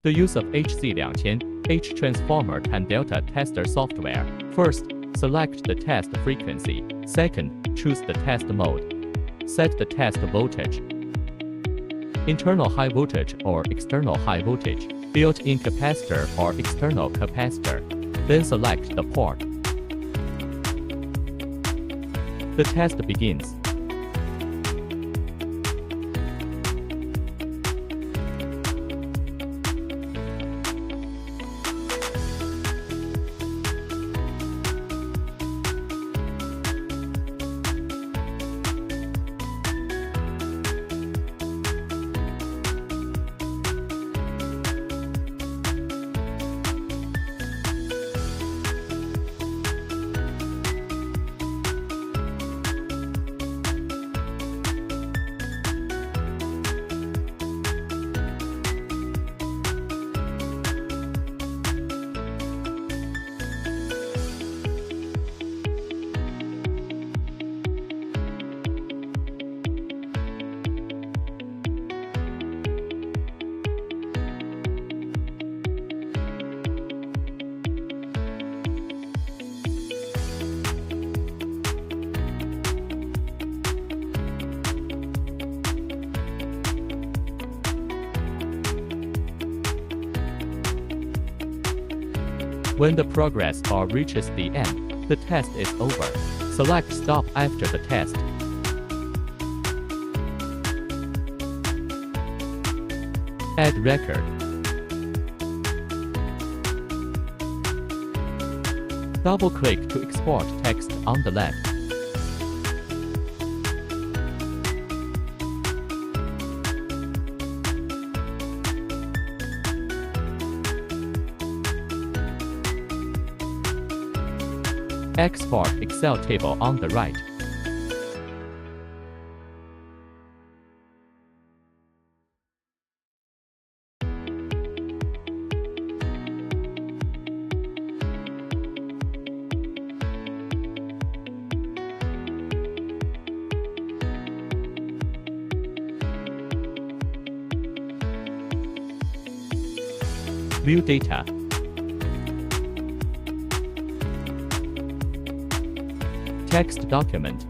The use of HZ-2000H transformer and delta tester software. First, select the test frequency. Second, choose the test mode. Set the test voltage. Internal high voltage or external high voltage. Built-in capacitor or external capacitor. Then select the port. The test begins. When the progress bar reaches the end, the test is over. Select Stop after the test. Add record. Double-click to export text on the left. Export Excel table on the right. View data. Text document.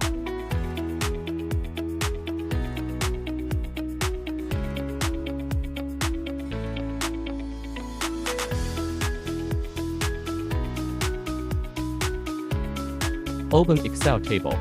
Open Excel table.